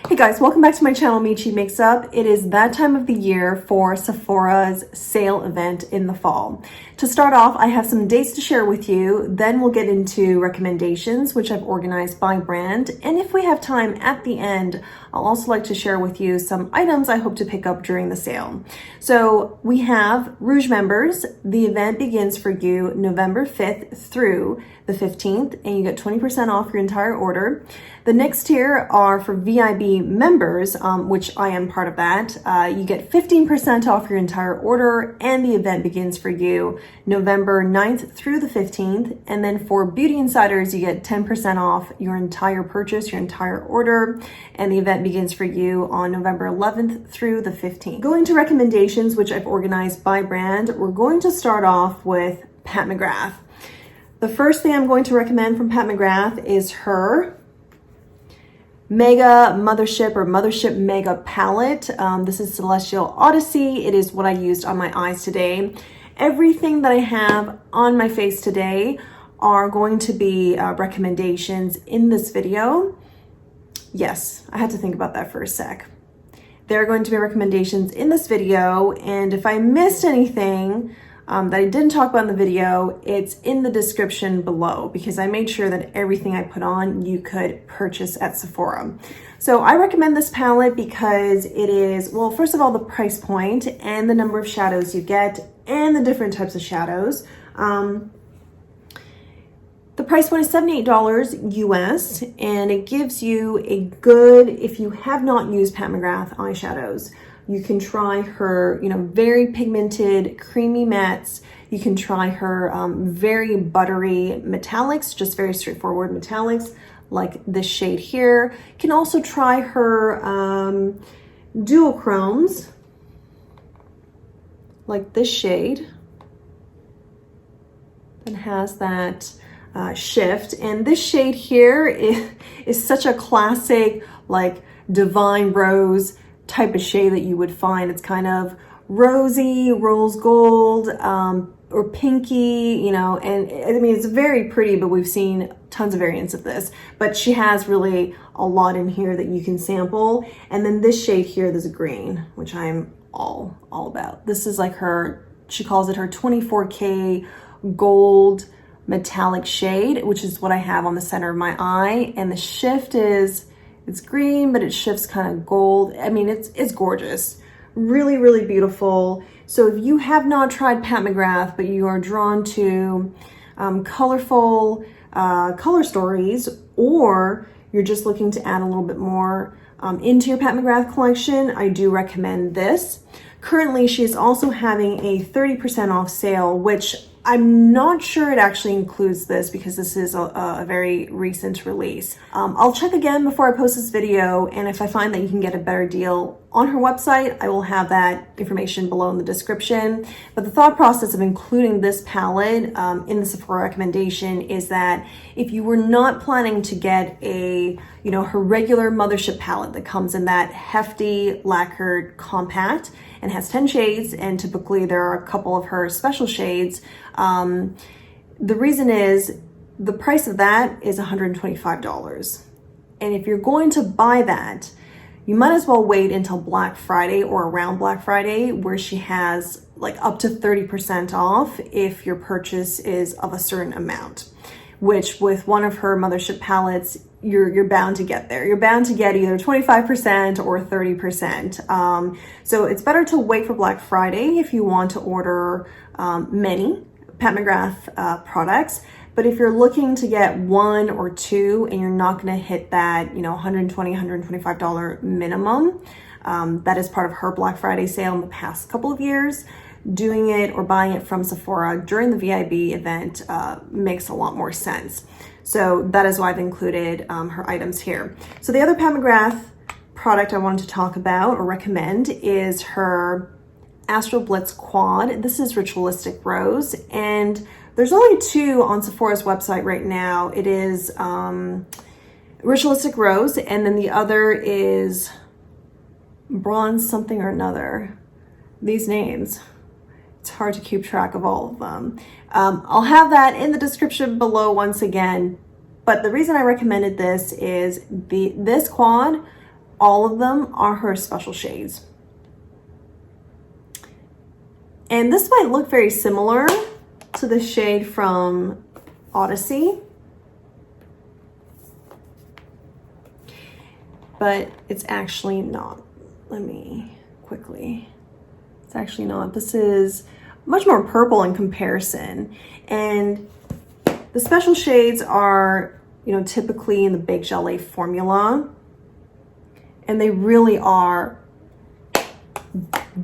Hey guys, welcome back to my channel, Michi Makes Up. It is that time of the year for Sephora's sale event in the fall. To start off, I have some dates to share with you, then we'll get into recommendations, which I've organized by brand, and if we have time at the end, I'll also like to share with you some items I hope to pick up during the sale. So we have Rouge members. The event begins for you November 5th through the 15th, and you get 20% off your entire order. The next tier are for VIB members, which I am part of that. You get 15% off your entire order, and the event begins for you November 9th through the 15th. And then for Beauty Insiders, you get 10% off your entire purchase, your entire order, and the event begins for you on November 11th through the 15th. Going to recommendations, which I've organized by brand, we're going to start off with Pat McGrath. The first thing I'm going to recommend from Pat McGrath is her Mega Mothership Mega Palette. This is Celestial Odyssey. It is what I used on my eyes today. Everything that I have on my face today are going to be recommendations in this video. Yes, I had to think about that for a sec. There are going to be recommendations in this video, and if I missed anything that I didn't talk about in the video, it's in the description below because I made sure that everything I put on you could purchase at Sephora. So I recommend this palette because it is, well, first of all, the price point and the number of shadows you get and the different types of shadows. The price point is $78 US, and it gives you a good, if you have not used Pat McGrath eyeshadows, you can try her, very pigmented, creamy mattes. You can try her very buttery metallics, just very straightforward metallics, like this shade here. You can also try her duochromes, like this shade, that has that shift. And this shade here is such a classic, like Divine Rose type of shade that you would find. It's kind of rosy, rose gold, or pinky, and I mean, it's very pretty, but we've seen tons of variants of this, but she has really a lot in here that you can sample. And then this shade here, there's a green, which I'm all about. This is like her, she calls it her 24K gold metallic shade, which is what I have on the center of my eye. And the shift is, it's green, but it shifts kind of gold. I mean, it's gorgeous. Really, really beautiful. So if you have not tried Pat McGrath, but you are drawn to colorful color stories, or you're just looking to add a little bit more into your Pat McGrath collection, I do recommend this. Currently, she is also having a 30% off sale, which I'm not sure it actually includes this because this is a very recent release. I'll check again before I post this video, and if I find that you can get a better deal on her website, I will have that information below in the description. But the thought process of including this palette in the Sephora recommendation is that if you were not planning to get a, her regular Mothership palette that comes in that hefty lacquered compact and has 10 shades, and typically there are a couple of her special shades, the reason is the price of that is $125. And if you're going to buy that, you might as well wait until Black Friday or around Black Friday, where she has like up to 30% off if your purchase is of a certain amount, which with one of her Mothership palettes, you're bound to get there. You're bound to get either 25% or 30%. So it's better to wait for Black Friday if you want to order many Pat McGrath products. But if you're looking to get one or two and you're not going to hit that, $120, $125 minimum, that is part of her Black Friday sale in the past couple of years, doing it or buying it from Sephora during the VIB event makes a lot more sense. So that is why I've included her items here. So the other Pat McGrath product I wanted to talk about or recommend is her Astral Blitz Quad. This is Ritualistic Rose, and there's only two on Sephora's website right now. It is Ritualistic Rose, and then the other is Bronze something or another. These names, it's hard to keep track of all of them. I'll have that in the description below once again, but the reason I recommended this is this quad all of them are her special shades. And this might look very similar to the shade from Odyssey, but it's actually not. Let me quickly, it's actually not. This is much more purple in comparison. And the special shades are, you know, typically in the Big Gelée formula, and they really are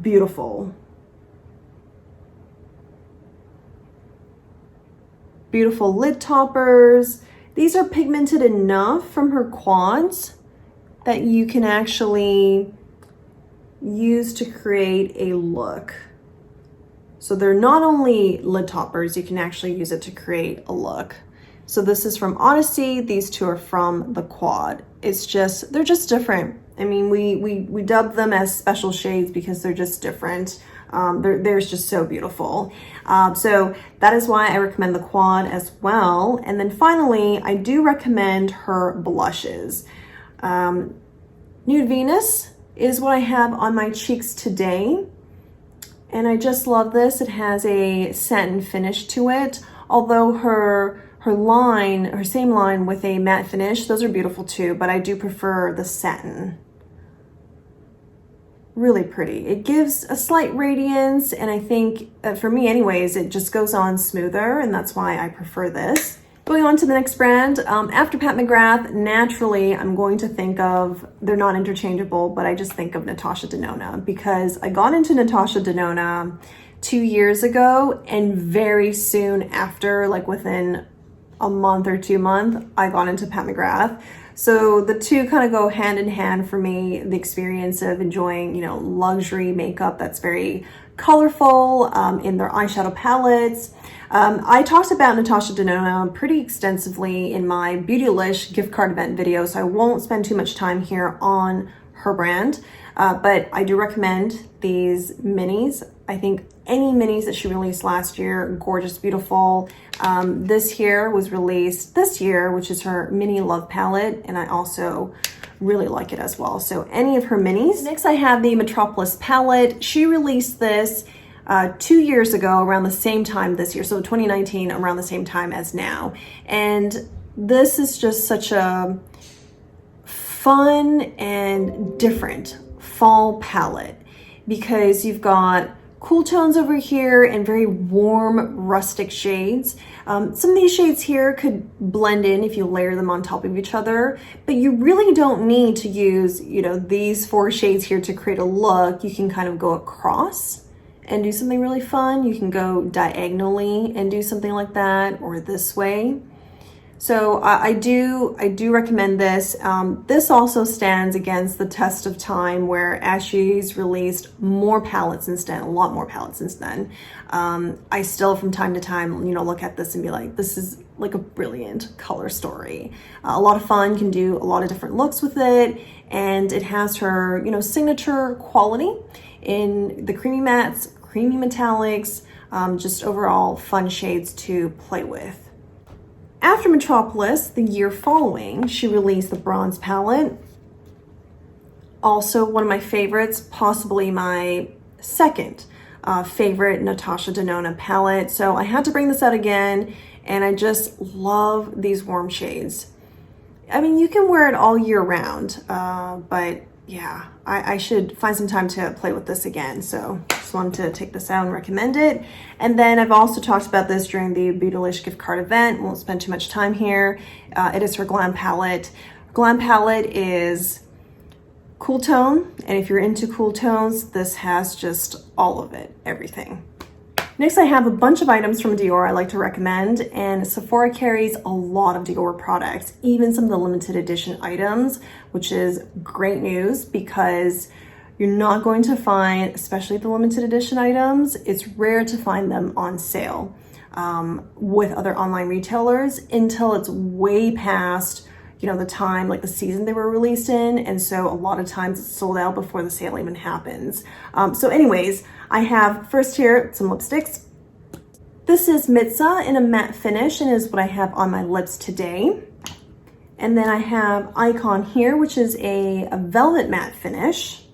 beautiful. Beautiful lid toppers. These are pigmented enough from her quads that you can actually use to create a look. So they're not only lid toppers, you can actually use it to create a look. So this is from Odyssey, these two are from the quad. It's just, they're just different. I mean, we dub them as special shades because they're just different. They're just so beautiful. So that is why I recommend the quad as well. And then finally, I do recommend her blushes. Nude Venus is what I have on my cheeks today. And I just love this. It has a satin finish to it. Although her same line with a matte finish, those are beautiful too, but I do prefer the satin. Really pretty. It gives a slight radiance, and I think, for me anyways, it just goes on smoother, and that's why I prefer this. Going on to the next brand, after Pat McGrath, naturally I'm going to think of, they're not interchangeable, but I just think of Natasha Denona, because I got into Natasha Denona 2 years ago, and very soon after, like within a month or 2 months, I got into Pat McGrath. So the two kind of go hand in hand for me, the experience of enjoying, you know, luxury makeup that's very colorful in their eyeshadow palettes. I talked about Natasha Denona pretty extensively in my Beautylish gift card event video, so I won't spend too much time here on her brand, but I do recommend these minis. I think any minis that she released last year, gorgeous, beautiful. This here was released this year, which is her Mini Love palette, and I also really like it as well. So any of her minis. Next I have the Metropolis palette. She released this 2 years ago around the same time this year, so 2019, around the same time as now. And this is just such a fun and different fall palette because you've got cool tones over here and very warm rustic shades. Some of these shades here could blend in if you layer them on top of each other, but you really don't need to use, you know, these 4 shades here to create a look. You can kind of go across and do something really fun. You can go diagonally and do something like that, or this way. So I do recommend this. This also stands against the test of time, where as she's released more palettes since then, a lot more palettes since then, I still from time to time, you know, look at this and be like, this is like a brilliant color story. A lot of fun, can do a lot of different looks with it, and it has her, you know, signature quality in the creamy mattes, creamy metallics, just overall fun shades to play with. After Metropolis, the year following, she released the Bronze palette. Also one of my favorites, possibly my second favorite Natasha Denona palette. So I had to bring this out again, and I just love these warm shades. I mean, you can wear it all year round, but yeah, I should find some time to play with this again. So just wanted to take this out and recommend it. And then I've also talked about this during the Beautylish gift card event. Won't spend too much time here. It is her Glam palette. Glam palette is cool tone, and if you're into cool tones, this has just all of it, everything. Next, I have a bunch of items from Dior I like to recommend, and Sephora carries a lot of Dior products, even some of the limited edition items, which is great news because you're not going to find, especially the limited edition items, it's rare to find them on sale with other online retailers until it's way past, you know, the time, like the season they were released in. And so a lot of times it's sold out before the sale even happens. So anyways, I have first here some lipsticks. This is Mitza in a matte finish and is what I have on my lips today. And then I have Icon here, which is a velvet matte finish.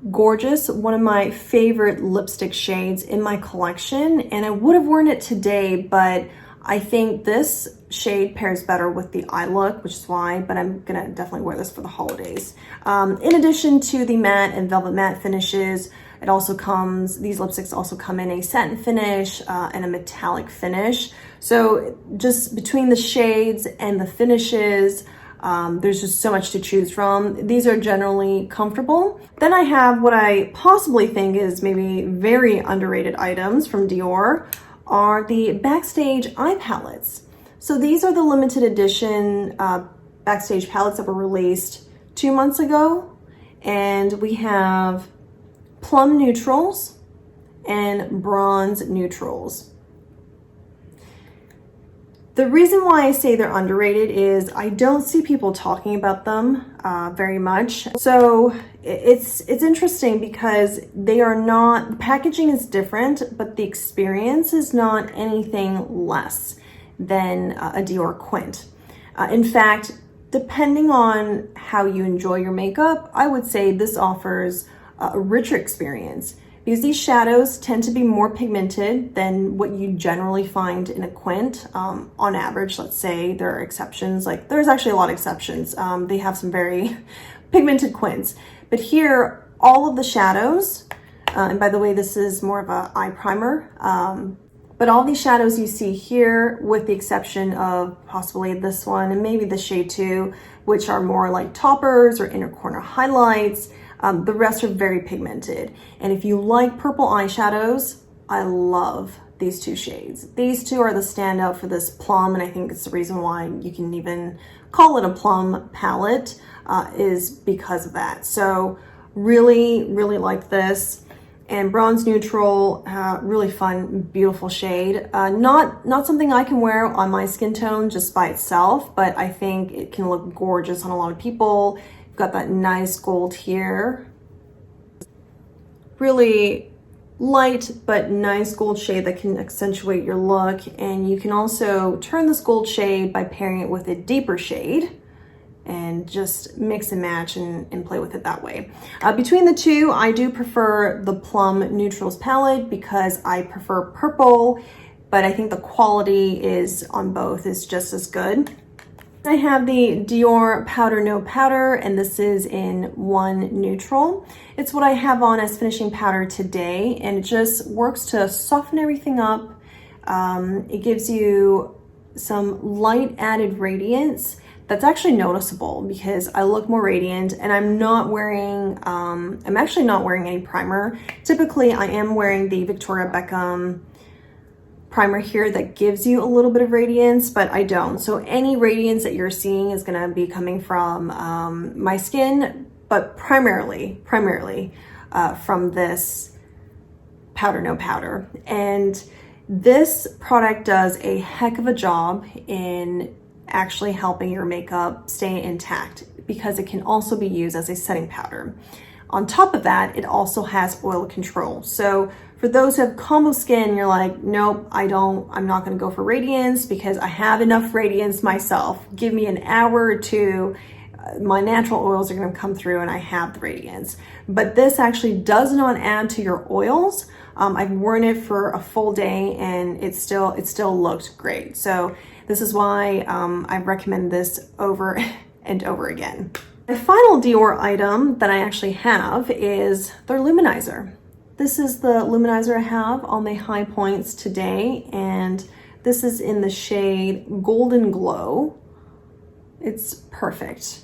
Gorgeous, one of my favorite lipstick shades in my collection, and I would have worn it today, but I think this shade pairs better with the eye look, which is why, but I'm gonna definitely wear this for the holidays. In addition to the matte and velvet matte finishes, it also comes, these lipsticks also come in a satin finish and a metallic finish. So just between the shades and the finishes, there's just so much to choose from. These are generally comfortable. Then I have what I possibly think is maybe very underrated items from Dior are the Backstage eye palettes. So these are the limited edition Backstage palettes that were released 2 months ago. And we have plum neutrals and bronze neutrals. The reason why I say they're underrated is I don't see people talking about them very much. So it's interesting because they are not, the packaging is different, but the experience is not anything less than a Dior Quint. In fact, depending on how you enjoy your makeup, I would say this offers a richer experience, because these shadows tend to be more pigmented than what you generally find in a Quint. On average, let's say there are exceptions, like there's actually a lot of exceptions. They have some very pigmented Quints, but here, all of the shadows, and by the way, this is more of an eye primer, but all these shadows you see here, with the exception of possibly this one and maybe the shade 2, which are more like toppers or inner corner highlights, the rest are very pigmented. And if you like purple eyeshadows, I love these two shades. These two are the standout for this plum, and I think it's the reason why you can even call it a plum palette, is because of that. So really, really like this. And bronze neutral, really fun, beautiful shade. Not something I can wear on my skin tone just by itself, but I think it can look gorgeous on a lot of people. Got that nice gold here. Really light but nice gold shade that can accentuate your look. And you can also turn this gold shade by pairing it with a deeper shade and just mix and match and play with it that way. Between the two, I do prefer the Plum Neutrals palette because I prefer purple, but I think the quality is on both is just as good. I have the Dior Powder No Powder, and this is in 1 neutral. It's what I have on as finishing powder today, and it just works to soften everything up. It gives you some light added radiance that's actually noticeable because I look more radiant, and I'm actually not wearing any primer. Typically, I am wearing the Victoria Beckham primer here that gives you a little bit of radiance, but I don't. So any radiance that you're seeing is gonna be coming from my skin, but primarily from this Powder No Powder. And this product does a heck of a job in actually helping your makeup stay intact because it can also be used as a setting powder. On top of that, it also has oil control. So for those who have combo skin, you're like, nope, I'm not gonna go for radiance because I have enough radiance myself. Give me an hour or two, my natural oils are gonna come through and I have the radiance. But this actually does not add to your oils. I've worn it for a full day and it still looked great. So this is why I recommend this over and over again. The final Dior item that I actually have is their Luminizer. This is the Luminizer I have on the high points today, and this is in the shade Golden Glow. It's perfect.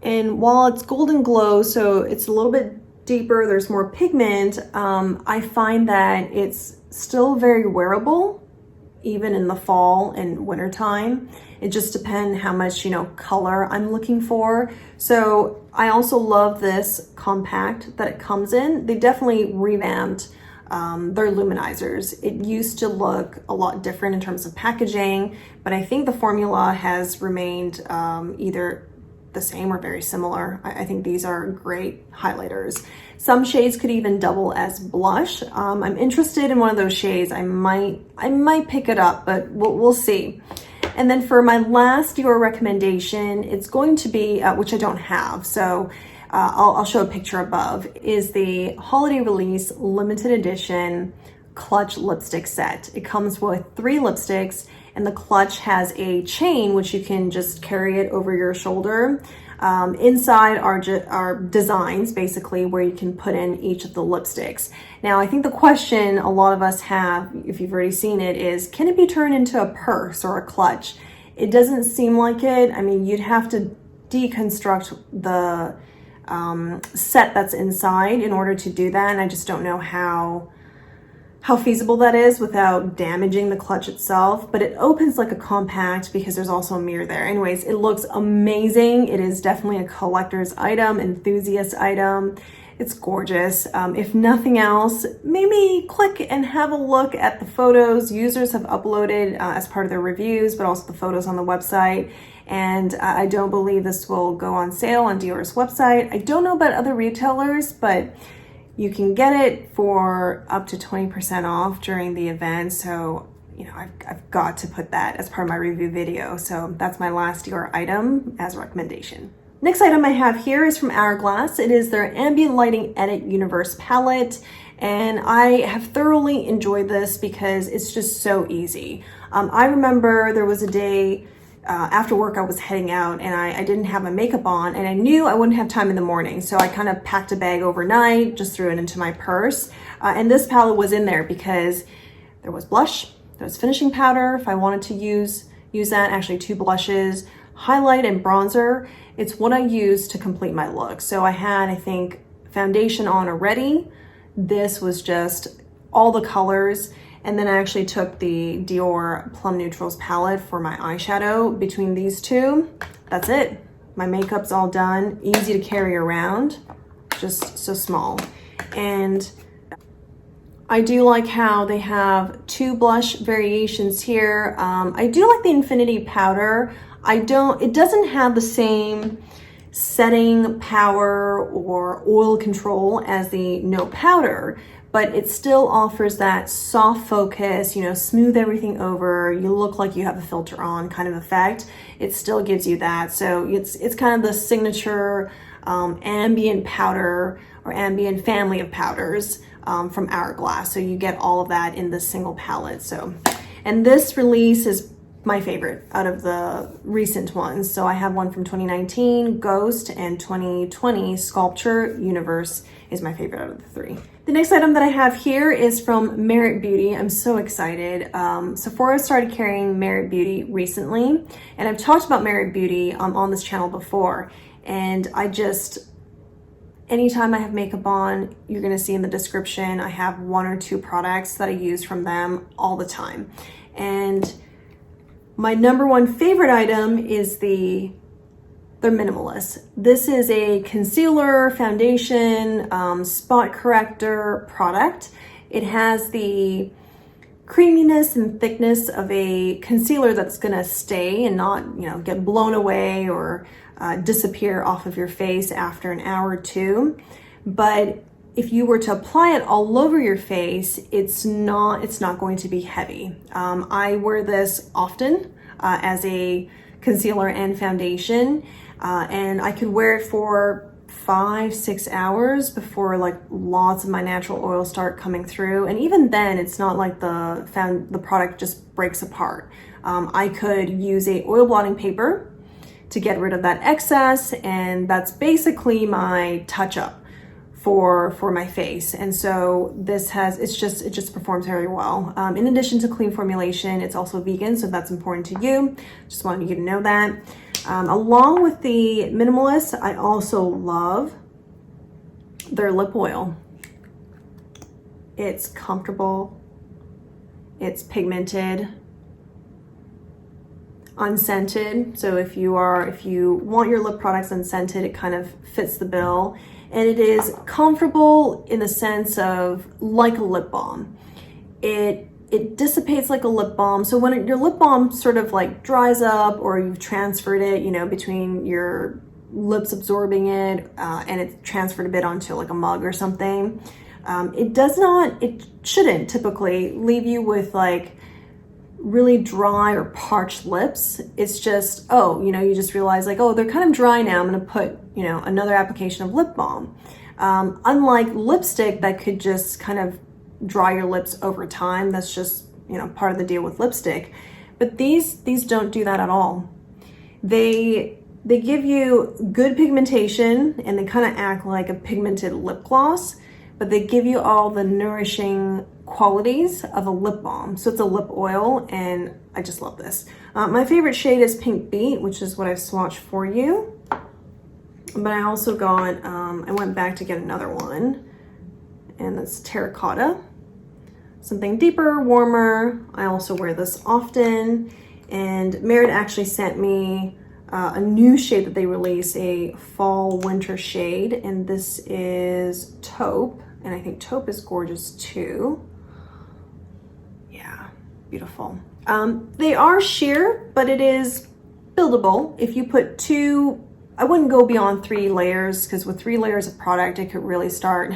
And while it's Golden Glow, so it's a little bit deeper, there's more pigment, I find that it's still very wearable, even in the fall and winter time. It just depends how much, color I'm looking for. So I also love this compact that it comes in. They definitely revamped their luminizers. It used to look a lot different in terms of packaging, but I think the formula has remained either the same or very similar. I think these are great highlighters. Some shades could even double as blush. I'm interested in one of those shades. I might pick it up, but we'll see. And then for my last Dior recommendation, it's going to be, which I don't have, so I'll show a picture above, is the holiday release limited edition clutch lipstick set. It comes with 3 lipsticks, and the clutch has a chain which you can just carry it over your shoulder. Inside are designs basically where you can put in each of the lipsticks. Now I think the question a lot of us have, if you've already seen it, is can it be turned into a purse or a clutch? It doesn't seem like it. I mean, you'd have to deconstruct the set that's inside in order to do that, and I just don't know how feasible that is without damaging the clutch itself. But it opens like a compact because there's also a mirror there. Anyways, it looks amazing. It is definitely a collector's item, enthusiast item. It's gorgeous. If nothing else, maybe click and have a look at the photos users have uploaded as part of their reviews, but also the photos on the website. And I don't believe this will go on sale on Dior's website. I don't know about other retailers, but you can get it for up to 20% off during the event. So, you know, I've got to put that as part of my review video. So that's my last Dior item as a recommendation. Next item I have here is from Hourglass. It is their Ambient Lighting Edit Universe palette. And I have thoroughly enjoyed this because it's just so easy. I remember there was a day after work I was heading out and I didn't have my makeup on, and I knew I wouldn't have time in the morning. So I kind of packed a bag overnight, just threw it into my purse. And this palette was in there because there was blush, there was finishing powder if I wanted to use that, actually 2 blushes, highlight and bronzer. It's what I use to complete my look. So I had, I think, foundation on already. This was just all the colors. And then I actually took the Dior Plum Neutrals palette for my eyeshadow. Between these two, that's it. My makeup's all done, easy to carry around, just so small. And I do like how they have 2 blush variations here. I do like the Infinity powder. It doesn't have the same setting power or oil control as the No Powder, but it still offers that soft focus, you know, smooth everything over, you look like you have a filter on kind of effect. It still gives you that. So it's kind of the signature ambient powder or ambient family of powders from Hourglass. So you get all of that in this single palette. So, and this release is my favorite out of the recent ones. So I have one from 2019, Ghost, and 2020, Sculpture Universe is my favorite out of the 3. The next item that I have here is from Merit Beauty. I'm so excited. Sephora started carrying Merit Beauty recently, and I've talked about Merit Beauty on this channel before. And anytime I have makeup on, you're gonna see in the description, I have 1 or 2 products that I use from them all the time. And my number 1 favorite item is their Minimalist. This is a concealer, foundation, spot corrector product. It has the creaminess and thickness of a concealer that's gonna stay and not, you know, get blown away or disappear off of your face after an hour or 2. But if you were to apply it all over your face, it's not going to be heavy. I wear this often as a concealer and foundation, and I could wear it for 5-6 hours before like lots of my natural oils start coming through. And even then, it's not like the product just breaks apart. I could use a oil blotting paper to get rid of that excess, and that's basically my touch-up for my face. And so it just performs very well. In addition to clean formulation, it's also vegan, so that's important to you. Just wanted you to know that. Along with the Minimalist, I also love their lip oil. It's comfortable, it's pigmented, unscented. So if you want your lip products unscented, it kind of fits the bill. And it is comfortable in the sense of like a lip balm. It dissipates like a lip balm. So when your lip balm sort of like dries up or you've transferred it, you know, between your lips absorbing it, and it transferred a bit onto like a mug or something. It shouldn't typically leave you with like really dry or parched lips. It's just, oh, you know, you just realize like, oh, they're kind of dry now. I'm gonna put, you know, another application of lip balm. Unlike lipstick that could just kind of dry your lips over time. That's just, you know, part of the deal with lipstick. But these don't do that at all. They give you good pigmentation and they kind of act like a pigmented lip gloss, but they give you all the nourishing qualities of a lip balm. So it's a lip oil, and I just love this. My favorite shade is Pink Beat, which is what I've swatched for you. But I also got, I went back to get another one, and that's Terracotta. Something deeper, warmer. I also wear this often. And Merit actually sent me a new shade that they released, a fall winter shade, and this is Taupe, and I think Taupe is gorgeous too. Yeah, beautiful. They are sheer, but it is buildable. If you put two, I wouldn't go beyond 3 layers, because with 3 layers of product, it could really start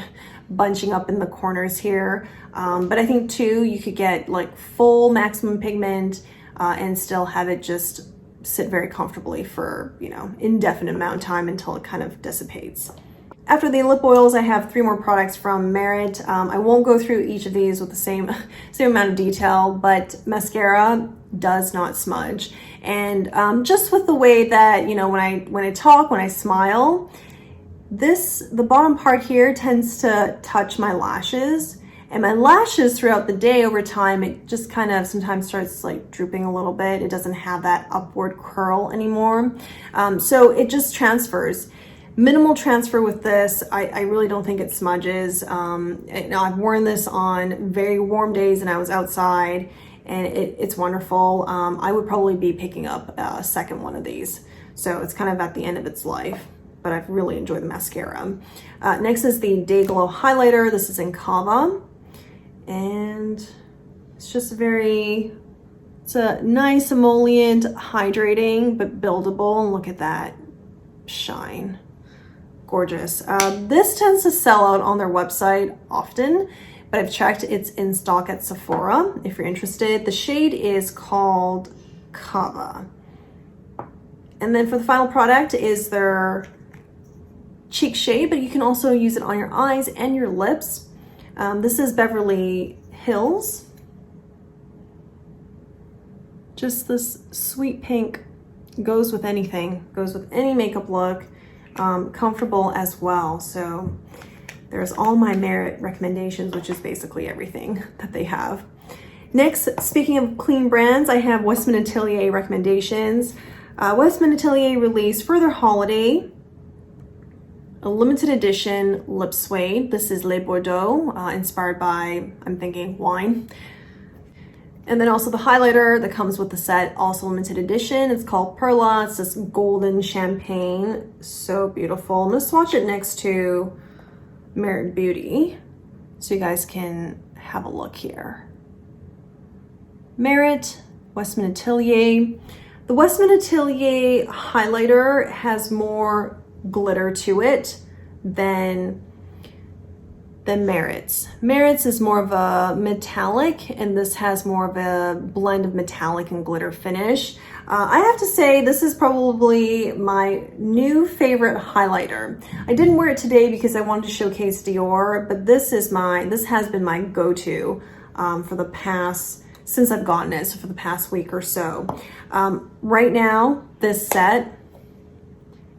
bunching up in the corners here. But I think 2, you could get like full maximum pigment and still have it just sit very comfortably for, you know, indefinite amount of time until it kind of dissipates. After the lip oils, I have 3 more products from Merit. I won't go through each of these with the same amount of detail, but mascara does not smudge. And just with the way that, you know, when I talk, when I smile, the bottom part here tends to touch my lashes, and my lashes throughout the day over time, it just kind of sometimes starts like drooping a little bit. It doesn't have that upward curl anymore. So it just transfers. Minimal transfer with this. I really don't think it smudges. Now I've worn this on very warm days and I was outside, and it's wonderful. I would probably be picking up a second one of these. So it's kind of at the end of its life, but I've really enjoyed the mascara. Next is the Day Glow highlighter. This is in Kava, and it's just it's a nice emollient, hydrating, but buildable. And look at that shine. Gorgeous. This tends to sell out on their website often, but I've checked, it's in stock at Sephora if you're interested. The shade is called Kava. And then for the final product is their cheek shade, but you can also use it on your eyes and your lips. This is Beverly Hills. Just this sweet pink, goes with anything, goes with any makeup look. Comfortable as well. So there's all my Merit recommendations, which is basically everything that they have. Next, speaking of clean brands, I have Westman Atelier recommendations. Westman Atelier released for their holiday a limited edition lip suede. This is Le Bordeaux, inspired by, I'm thinking, wine. And then also the highlighter that comes with the set, also limited edition. It's called Perla. It's this golden champagne. So beautiful. I'm gonna swatch it next to Merit Beauty so you guys can have a look here. Merit, Westman Atelier. The Westman Atelier highlighter has more glitter to it than Merit's. Merit's is more of a metallic, and this has more of a blend of metallic and glitter finish. I have to say this is probably my new favorite highlighter. I didn't wear it today because I wanted to showcase Dior, but this has been my go-to for the past, since I've gotten it, so for the past week or so. Right now, this set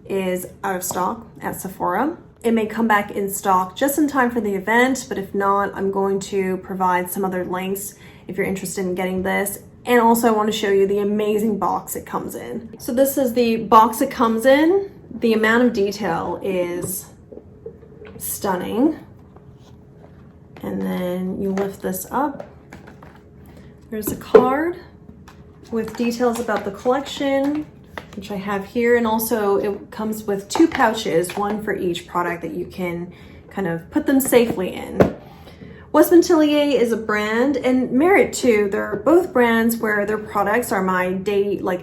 is out of stock at Sephora. It may come back in stock just in time for the event, but if not, I'm going to provide some other links if you're interested in getting this. And also I want to show you the amazing box it comes in. So this is the box it comes in. The amount of detail is stunning. And then you lift this up. There's a card with details about the collection, which I have here, and also it comes with 2 pouches, one for each product that you can kind of put them safely in. Westmintellia is a brand, and Merit too. They're both brands where their products are my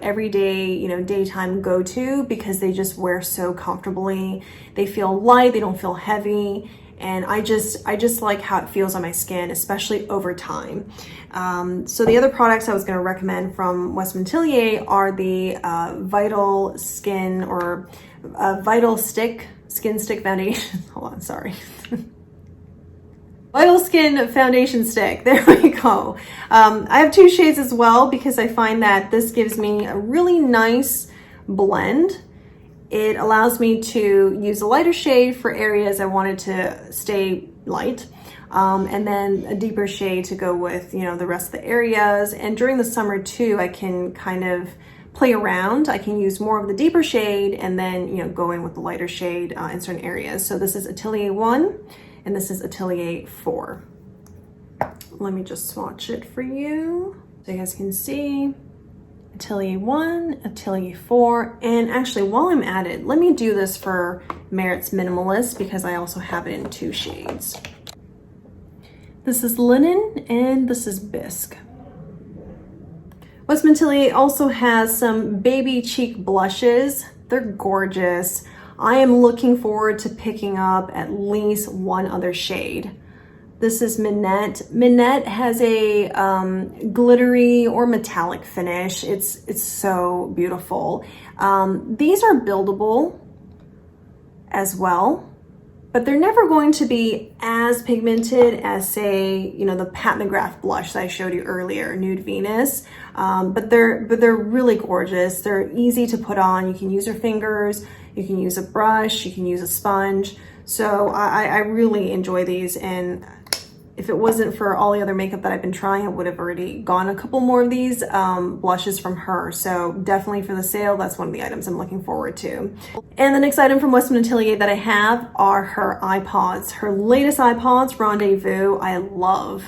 everyday, daytime go-to, because they just wear so comfortably. They feel light, they don't feel heavy, and I just like how it feels on my skin, especially over time. So the other products I was going to recommend from Westmintellia are the Vital Skin or Vital Skin Stick Foundation. Hold on, sorry. Vital Skin Foundation Stick. There we go. I have 2 shades as well because I find that this gives me a really nice blend. It allows me to use a lighter shade for areas I wanted to stay light, and then a deeper shade to go with, the rest of the areas. And during the summer too, I can kind of play around. I can use more of the deeper shade and then, go in with the lighter shade in certain areas. So this is Atelier 1. And this is Atelier 4. Let me just swatch it for you so you guys can see. Atelier 1, Atelier 4, and actually while I'm at it, let me do this for Merit's Minimalist because I also have it in 2 shades. This is Linen and this is Bisque. Westmintellia also has some baby cheek blushes. They're gorgeous. I am looking forward to picking up at least one other shade. This is Minette. Minette has a glittery or metallic finish. It's so beautiful. These are buildable as well, but they're never going to be as pigmented as, say, the Pat McGrath blush that I showed you earlier, Nude Venus. But they're really gorgeous. They're easy to put on. You can use your fingers. You can use a brush, you can use a sponge. So I really enjoy these, and if it wasn't for all the other makeup that I've been trying, I would have already gone a couple more of these blushes from her. So definitely for the sale, that's one of the items I'm looking forward to. And the next item from Westman Atelier that I have are her eye pods. Her latest eye pods, Rendezvous. I love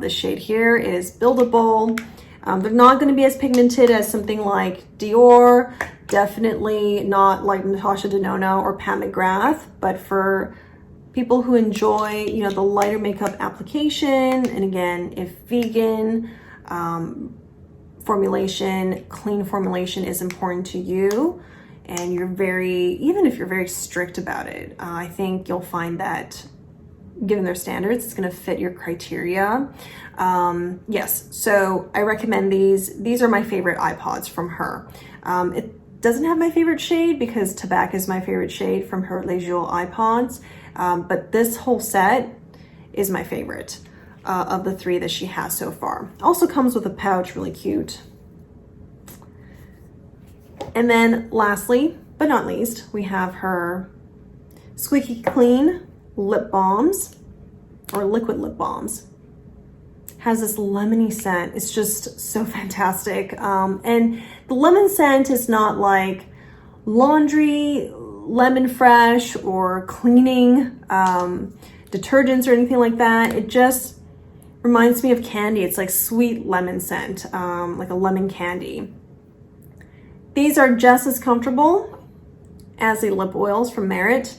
this shade here. It is buildable. They're not going to be as pigmented as something like Dior. Definitely not like Natasha Denona or Pat McGrath, but for people who enjoy, the lighter makeup application, and again, if vegan formulation, clean formulation is important to you, and even if you're very strict about it, I think you'll find that given their standards, it's going to fit your criteria. Yes, so I recommend these. These are my favorite eye pods from her. It doesn't have my favorite shade because Tobacco is my favorite shade from her Les Joules eye pods, but this whole set is my favorite of the 3 that she has so far. Also comes with a pouch, really cute. And then lastly, but not least, we have her Squeaky Clean lip balms, or liquid lip balms. Has this lemony scent. It's just so fantastic. And the lemon scent is not like laundry, lemon fresh, or cleaning detergents or anything like that. It just reminds me of candy. It's like sweet lemon scent, like a lemon candy. These are just as comfortable as the lip oils from Merit.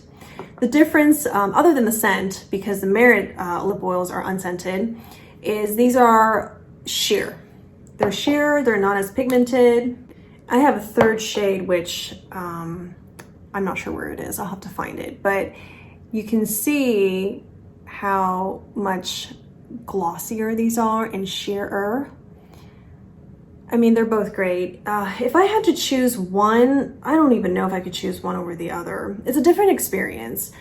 The difference, other than the scent, because the Merit lip oils are unscented, is these are sheer. They're sheer, they're not as pigmented. I have a 3rd shade, which I'm not sure where it is. I'll have to find it. But you can see how much glossier these are and sheerer. I mean, they're both great. If I had to choose one, I don't even know if I could choose one over the other. It's a different experience.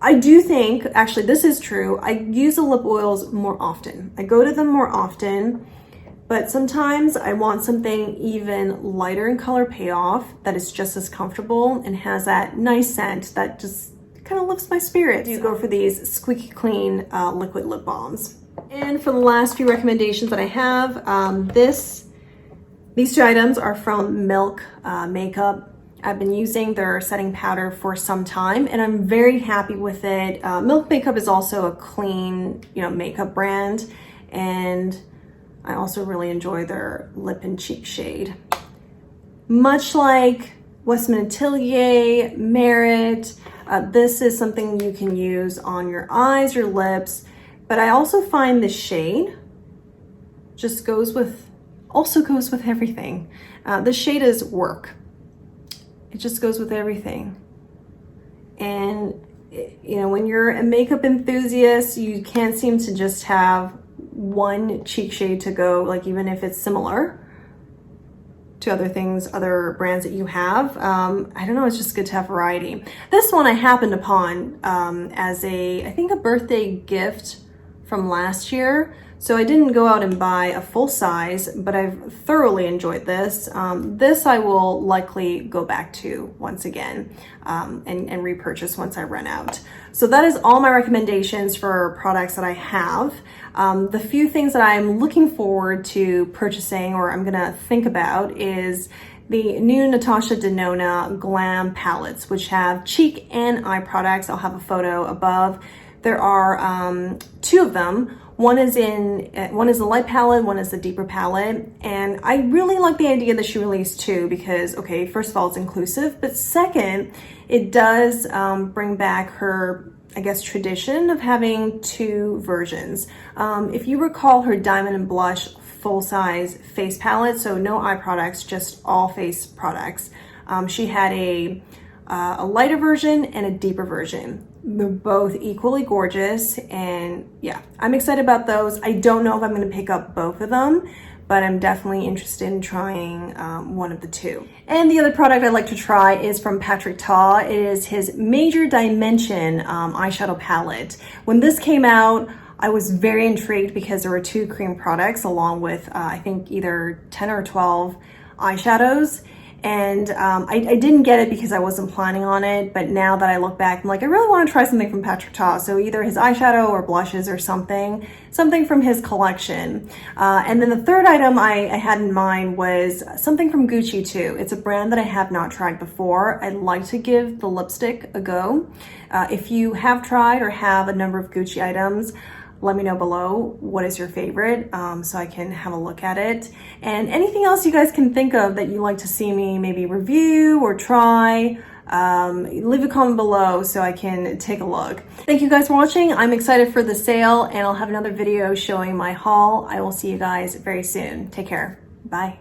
I do think, actually this is true, I use the lip oils more often. I go to them more often, but sometimes I want something even lighter in color payoff that is just as comfortable and has that nice scent that just kind of lifts my spirits. You go for these Squeaky Clean liquid lip balms. And for the last few recommendations that I have, these 2 items are from Milk Makeup. I've been using their setting powder for some time and I'm very happy with it. Milk Makeup is also a clean, makeup brand, and I also really enjoy their lip and cheek shade. Much like Westman Atelier, Merit, this is something you can use on your eyes, your lips, But I also find this shade just also goes with everything. This shade is Work. It just goes with everything. And you know, when you're a makeup enthusiast, you can't seem to just have one cheek shade to go, like even if it's similar to other things, other brands that you have. I don't know, it's just good to have variety. This one I happened upon as I think a birthday gift from last year. So I didn't go out and buy a full size, but I've thoroughly enjoyed this. This I will likely go back to once again and repurchase once I run out. So that is all my recommendations for products that I have. The few things that I'm looking forward to purchasing or I'm gonna think about is the new Natasha Denona Glam palettes, which have cheek and eye products. I'll have a photo above. There are 2 of them. One is the light palette, one is the deeper palette. And I really like the idea that she released 2 because, okay, first of all, it's inclusive, but second, it does bring back her, I guess, tradition of having 2 versions. If you recall her Diamond and Blush full-size face palette, so no eye products, just all face products, she had a lighter version and a deeper version. They're both equally gorgeous, and yeah, I'm excited about those. I don't know if I'm going to pick up both of them, but I'm definitely interested in trying one of the 2. And the other product I'd like to try is from Patrick Ta. It is his Major Dimension eyeshadow palette. When this came out, I was very intrigued because there were 2 cream products along with I think either 10 or 12 eyeshadows. And I didn't get it because I wasn't planning on it, but now that I look back, I'm like, I really want to try something from Patrick Ta. So either his eyeshadow or blushes or something from his collection. And then the third item I had in mind was something from Gucci too. It's a brand that I have not tried before. I'd like to give the lipstick a go. If you have tried or have a number of Gucci items, let me know below what is your favorite so I can have a look at it. And anything else you guys can think of that you'd like to see me maybe review or try, leave a comment below so I can take a look. Thank you guys for watching. I'm excited for the sale and I'll have another video showing my haul. I will see you guys very soon. Take care. Bye.